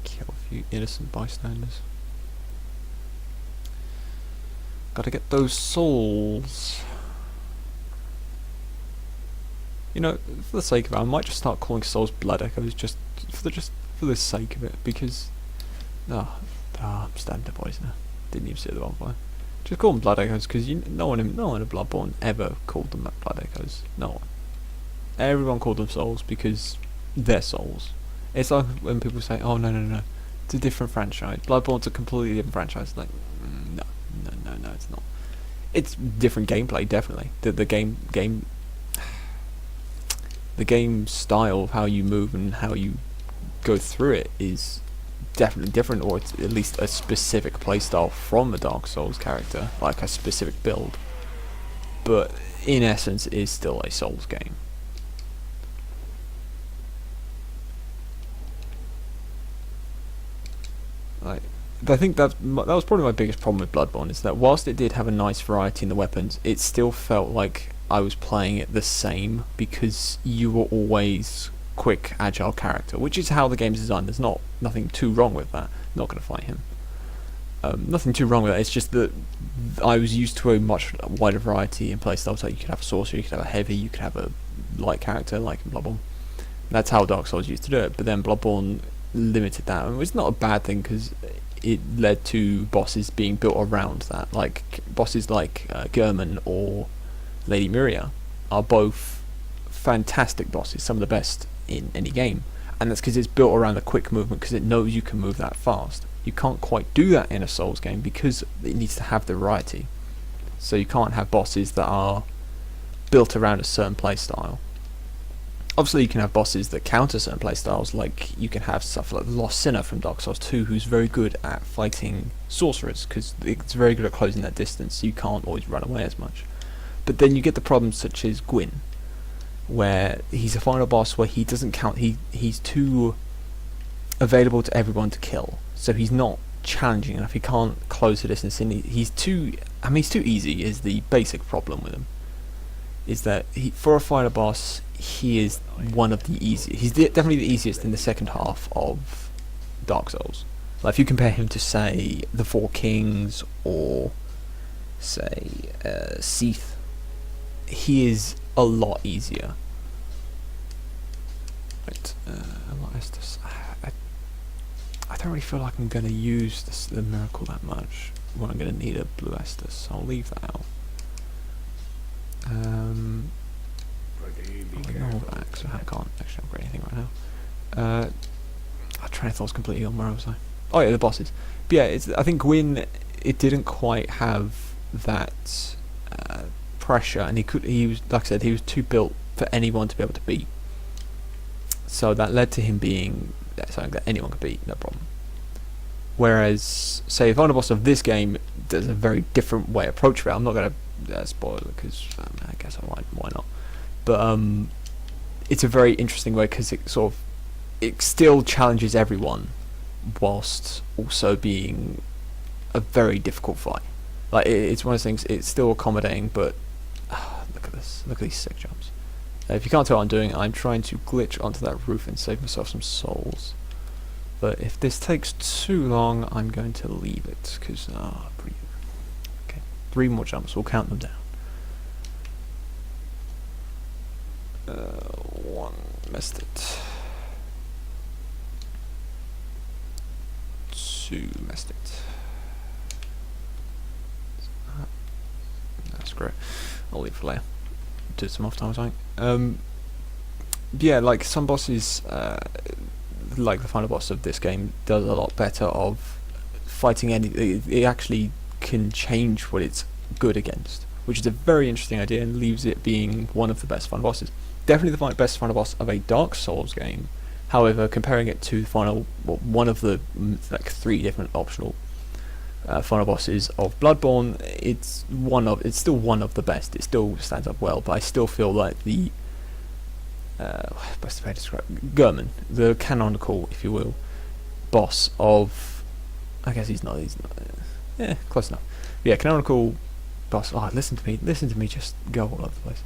Kill a few innocent bystanders. Gotta get those souls. You know, for the sake of it, I might just start calling souls blood echoes just for the sake of it, because I'm stabbing the poisoner. Didn't even see the bonfire. Just call them blood echoes, because no one in Bloodborne ever called them blood echoes. No one. Everyone called them souls because they're souls. It's like when people say, "Oh no, it's a different franchise. Bloodborne's a completely different franchise." Like, no, it's not. It's different gameplay, definitely. The game style of how you move and how you go through it is definitely different, or it's at least a specific playstyle from a Dark Souls character, like a specific build. But in essence, it is still a Souls game. Like, I think that was probably my biggest problem with Bloodborne, is that whilst it did have a nice variety in the weapons, it still felt like I was playing it the same, because you were always quick, agile character, which is how the game's designed. There's nothing too wrong with that. Not going to fight him. Nothing too wrong with that. It's just that I was used to a much wider variety in playstyles. Like, you could have a sorcerer, you could have a heavy, you could have a light character, like in Bloodborne. That's how Dark Souls used to do it. But then Bloodborne limited that, and it's not a bad thing, because it led to bosses being built around that. Like bosses like German or Lady Miria are both fantastic bosses, some of the best in any game, and that's because it's built around the quick movement, because it knows you can move that fast. You can't quite do that in a Souls game because it needs to have the variety. So you can't have bosses that are built around a certain playstyle. Obviously, you can have bosses that counter certain playstyles, like you can have stuff like the Lost Sinner from Dark Souls 2, who's very good at fighting sorcerers, because it's very good at closing that distance, so you can't always run away as much. But then you get the problems such as Gwyn, where he's a final boss where he doesn't count. He's too available to everyone to kill, so he's not challenging enough. He can't close the distance, and he's too easy. Is the basic problem with him. Is that for a final boss, he is one of the easiest. He's definitely the easiest in the second half of Dark Souls. Like, if you compare him to, say, the Four Kings, or say Seath, he is a lot easier. Right, I don't really feel like I'm going to use the miracle that much when I'm going to need a blue Estus, so I'll leave that out. Ignore that, because I can't actually upgrade anything right now. Our train of thought's completely on. Where was I? Oh yeah, the bosses. But yeah, I think Gwyn, it didn't quite have that pressure, and he was, like I said, he was too built for anyone to be able to beat. So that led to him being something that anyone could beat, no problem. Whereas, say, the final boss of this game, there's a very different way of approaching it. I'm not going to spoil it, because I guess I might. Why not? But it's a very interesting way, because it still challenges everyone, whilst also being a very difficult fight. Like, it's one of those things. It's still accommodating, but look at this. Look at these sick jumps. If you can't tell what I'm doing, I'm trying to glitch onto that roof and save myself some souls. But if this takes too long, I'm going to leave it, because okay, 3 more jumps. We'll count them down. 1, missed it. 2, missed it. That's great. I'll leave it for later. Do some off time or something. Yeah, like some bosses, like the final boss of this game, does a lot better of fighting it actually can change what it's good against, which is a very interesting idea, and leaves it being one of the best final bosses. Definitely the best final boss of a Dark Souls game. However, comparing it to one of the 3 different optional final bosses of Bloodborne, it's still one of the best. It still stands up well, but I still feel like the best way to describe German, the canonical, if you will, boss of, I guess he's not, yeah, close enough. Yeah, canonical boss. Oh, listen to me, just go all over the place.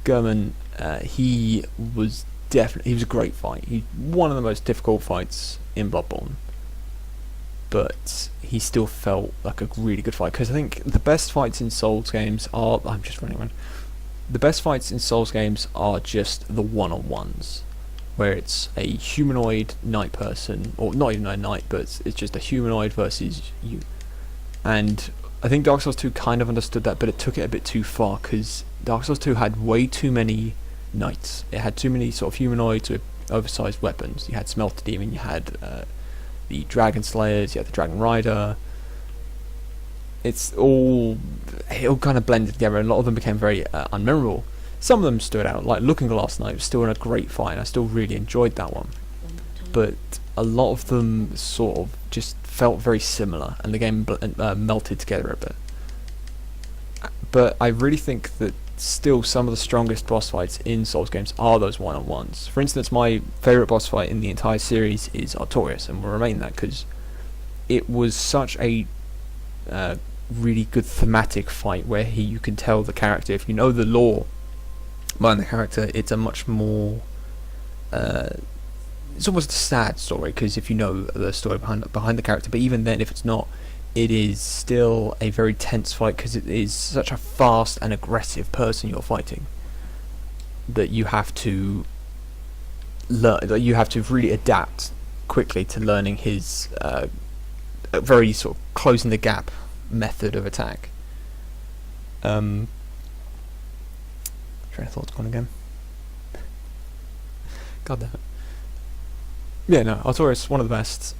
German, he was definitely, he was a great fight. He one of the most difficult fights in Bloodborne, but he still felt like a really good fight, because I think the best fights in Souls games are, I'm just running around, the best fights in Souls games are just the one-on-ones, where it's a humanoid knight person, or not even a knight, but it's just a humanoid versus you. And I think Dark Souls 2 kind of understood that, but it took it a bit too far, because Dark Souls 2 had way too many knights. It had too many sort of humanoids with oversized weapons. You had Smelter Demon, you had the Dragon Slayers, you had the Dragon Rider. It all kind of blended together, and a lot of them became very unmemorable. Some of them stood out, like Looking Glass Knight was still in a great fight, and I still really enjoyed that one. But a lot of them sort of just felt very similar, and the game melted together a bit. But I really think that still some of the strongest boss fights in Souls games are those one-on-ones. For instance, my favourite boss fight in the entire series is Artorias, and will remain that, because it was such a really good thematic fight, where you can tell the character, if you know the lore behind the character, it's a much more it's almost a sad story, because if you know the story behind the character, but even then, if it's not, it is still a very tense fight, because it is such a fast and aggressive person you're fighting, that you have to learn, that you have to really adapt quickly to learning his very sort of closing the gap method of attack. Train of thought's gone again. God damn it. Yeah, no, Artorias, one of the best.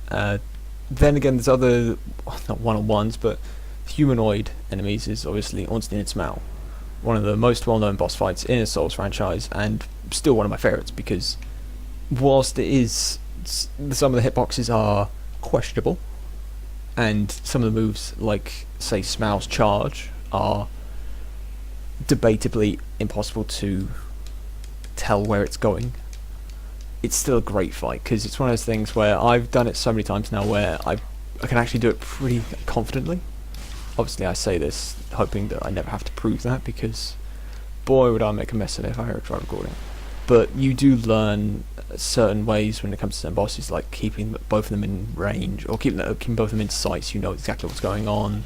Then again, there's other, not one-on-ones, but humanoid enemies is obviously Ornstein and Smaug. One of the most well-known boss fights in a Souls franchise, and still one of my favourites, because whilst it is, some of the hitboxes are questionable, and some of the moves, like, say, Smaug's charge, are debatably impossible to tell where it's going, it's still a great fight, because it's one of those things where I've done it so many times now where I can actually do it pretty confidently. Obviously I say this hoping that I never have to prove that, because boy would I make a mess of it if I ever try recording. But you do learn certain ways when it comes to certain bosses, like keeping both of them in range, or keeping both of them in sight so you know exactly what's going on.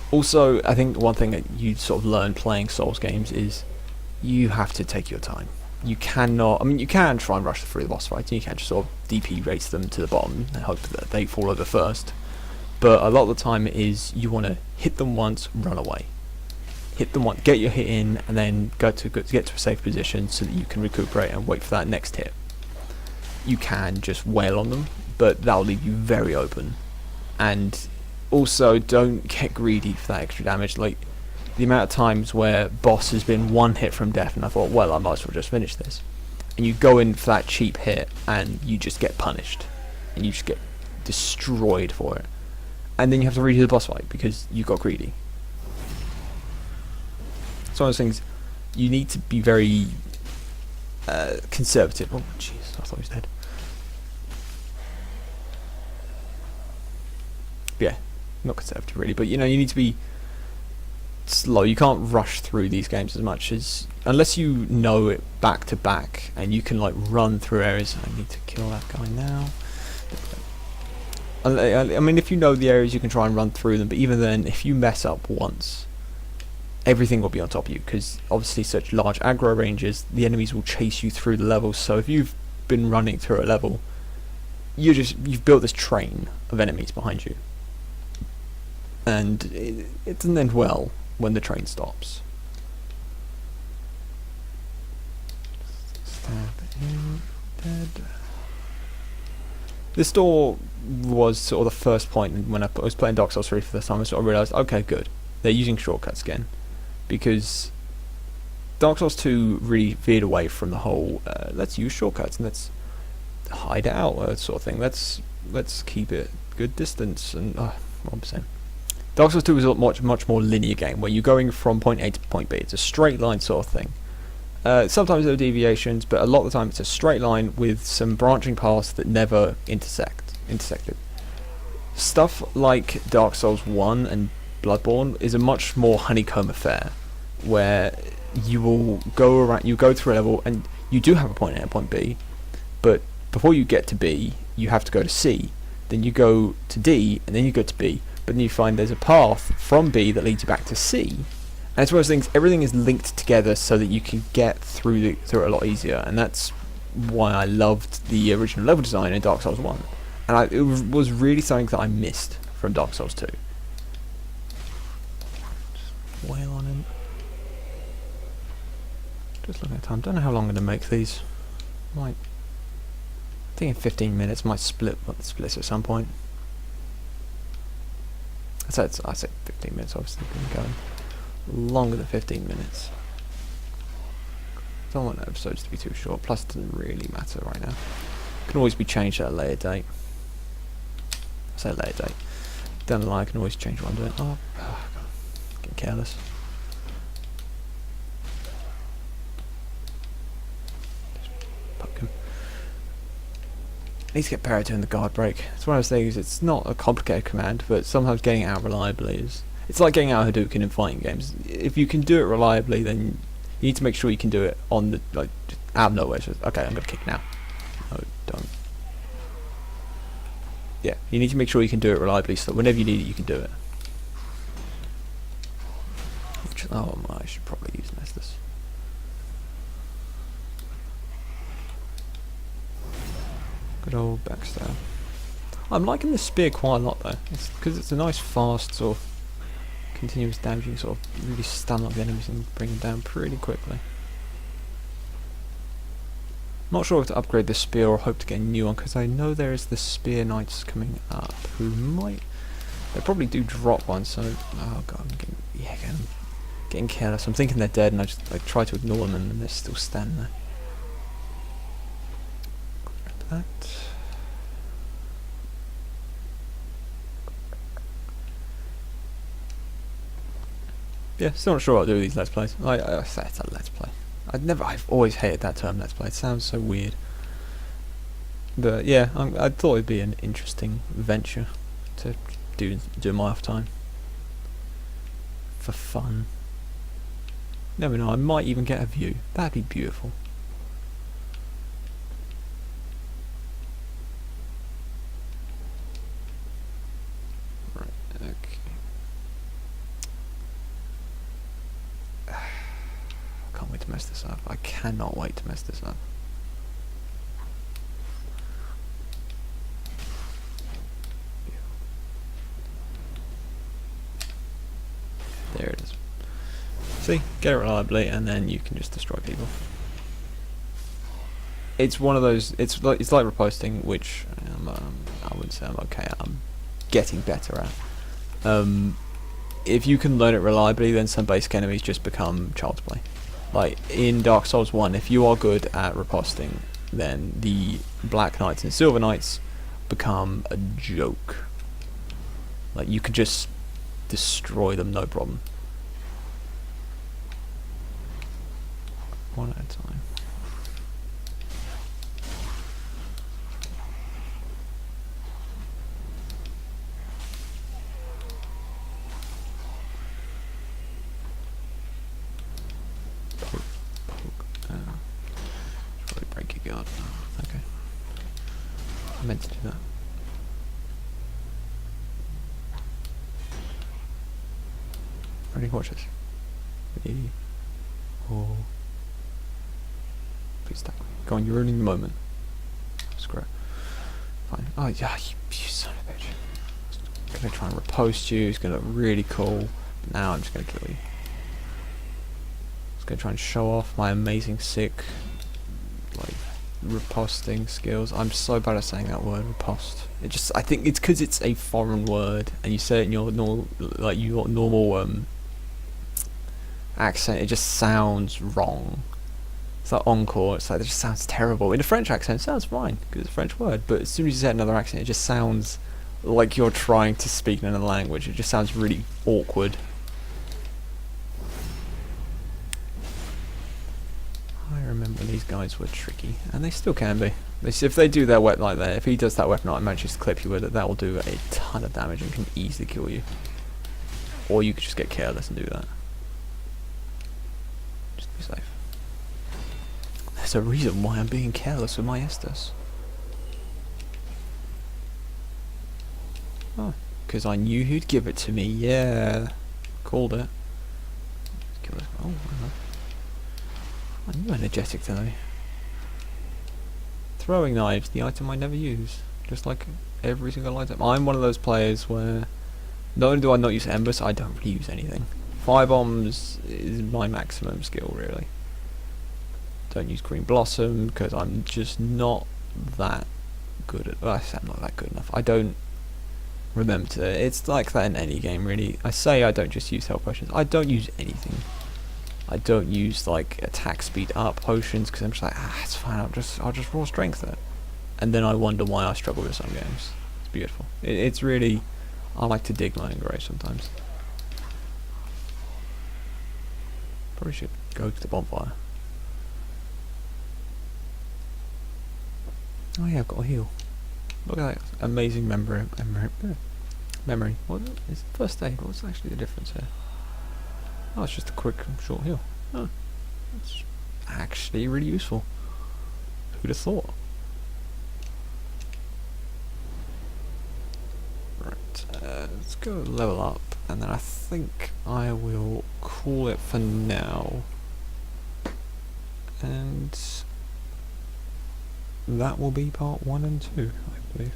Also, I think one thing that you sort of learn playing Souls games is you have to take your time. You cannot, I mean, you can try and rush through the boss fights, and you can just sort of DP race them to the bottom and hope that they fall over first. But a lot of the time it is, you want to hit them once, run away. Hit them once, get your hit in, and then get to a safe position so that you can recuperate and wait for that next hit. You can just wail on them, but that'll leave you very open. And also, don't get greedy for that extra damage. Like, the amount of times where boss has been one hit from death, and I thought, well, I might as well just finish this. And you go in for that cheap hit, and you just get punished. And you just get destroyed for it. And then you have to redo the boss fight, because you got greedy. It's one of those things, you need to be very conservative. Oh, jeez, I thought he was dead. Yeah, not conservative really, but you know, you need to be slow. You can't rush through these games as much as, unless you know it back to back and you can like run through areas. I need to kill that guy now. I mean, if you know the areas, you can try and run through them, but even then, if you mess up once, everything will be on top of you, because obviously such large aggro ranges, the enemies will chase you through the levels. So if you've been running through a level, you've built this train of enemies behind you, and it doesn't end well when the train stops. Stab him dead. This door was sort of the first point when I was playing Dark Souls 3 for the first time. I sort of realised, okay, good, they're using shortcuts again, because Dark Souls 2 really veered away from the whole let's use shortcuts and let's hide it out sort of thing. Let's keep it good distance and what am I saying? Dark Souls 2 is a much more linear game where you're going from point A to point B. It's a straight line sort of thing. Sometimes there are deviations, but a lot of the time it's a straight line with some branching paths that never intersected. Stuff like Dark Souls 1 and Bloodborne is a much more honeycomb affair, where you will go through a level and you do have a point A and a point B, but before you get to B, you have to go to C, then you go to D, and then you go to B, but then you find there's a path from B that leads you back to C. And it's one of those things, everything is linked together so that you can get through it a lot easier, and that's why I loved the original level design in Dark Souls 1. And it was really something that I missed from Dark Souls 2. Just wail on him. Just looking at time, don't know how long I'm going to make these. I think in 15 minutes, might split at some point. I said 15 minutes, obviously, going longer than 15 minutes. Don't want episodes to be too short, plus it doesn't really matter right now. Can always be changed at a later date. I say later date. Down the line I can always change what I'm doing. Oh God. Getting careless. Just poke him. Need to get better at doing the guard break. It's one of those things, it's not a complicated command, but sometimes getting it out reliably is... It's like getting out Hadouken in fighting games. If you can do it reliably, then you need to make sure you can do it on the, like, just out of nowhere. So, okay, I'm going to kick now. No, don't. Yeah, you need to make sure you can do it reliably so that whenever you need it, you can do it. Which, oh, I should probably use Nestus. Good old backstab. I'm liking the spear quite a lot though. It's because it's a nice fast sort of continuous damage. You can sort of really stun up the enemies and bring them down pretty quickly. Not sure if to upgrade the spear or hope to get a new one, because I know there is the spear knights coming up who might... They probably do drop one, so... Oh god, I'm getting careless. I'm thinking they're dead and I try to ignore them and they're still standing there. Grab that. Yeah, still not sure what I'll do with these Let's Plays. I say it's a Let's Play. I've always hated that term, Let's Play. It sounds so weird. But yeah, I thought it'd be an interesting venture to do in my off time. For fun. Never know, I might even get a view. That'd be beautiful. Right, okay. I can't wait to mess this up. I cannot wait to mess this up. There it is. See, get it reliably, and then you can just destroy people. It's one of those. It's like riposting, which I wouldn't say I'm okay at. I'm getting better at. If you can learn it reliably, then some basic enemies just become child's play. Like in Dark Souls 1, if you are good at riposting, then the Black Knights and Silver Knights become a joke. Like you could just destroy them, no problem. One at a time. Probably break your guard. Okay. I meant to do that. Ready? Watch this. Ready? Oh. Please stop. Go on, you're ruining the moment. Screw it. Fine. Oh yeah, you son of a bitch. He's gonna try and riposte you, he's gonna look really cool. But now I'm just gonna kill you. Just gonna try and show off my amazing sick like riposting skills. I'm so bad at saying that word, riposte. It just, I think it's because it's a foreign word and you say it in your normal accent, it just sounds wrong. It's like encore, it's like, it just sounds terrible. In a French accent, it sounds fine, because it's a French word, but as soon as you say another accent, it just sounds like you're trying to speak in another language. It just sounds really awkward. I remember these guys were tricky, and they still can be. If they do their weapon like that, if he does that weapon and manages to clip you with it, that will do a ton of damage and can easily kill you. Or you could just get careless and do that. Just be safe. There's a reason why I'm being careless with my Estus. Oh, because I knew who'd give it to me. Yeah, called it. Oh, I'm energetic today. Throwing knives, the item I never use. Just like every single item. I'm one of those players where not only do I not use embers, I don't really use anything. Fire bombs is my maximum skill, really. Don't use green blossom because I'm just not that good at. Well, I say I'm not that good enough. I don't remember to. It's like that in any game, really. I say I don't just use health potions. I don't use anything. I don't use like attack speed up potions because I'm just like, it's fine. I'll just raw strength it, and then I wonder why I struggle with some games. It's beautiful. It's really. I like to dig my own grave sometimes. Probably should go to the bonfire. Oh yeah, I've got a heal. Look at that amazing memory. What is first aid? What's actually the difference here? Oh, it's just a quick, short heal. Oh, that's actually really useful. Who'd have thought? Right, let's go level up, and then I think I will call it for now. And that will be part 1 and 2, I believe.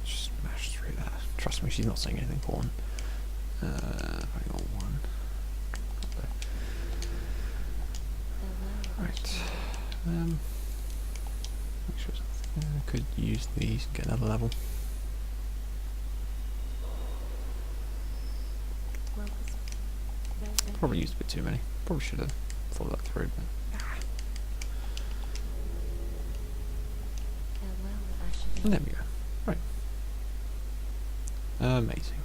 Just smash through that. Trust me, she's not saying anything important. I got 1. Right. Make sure I could use these and get another level. Probably used a bit too many. Probably should have thought that through, but and there we go. Right. Amazing.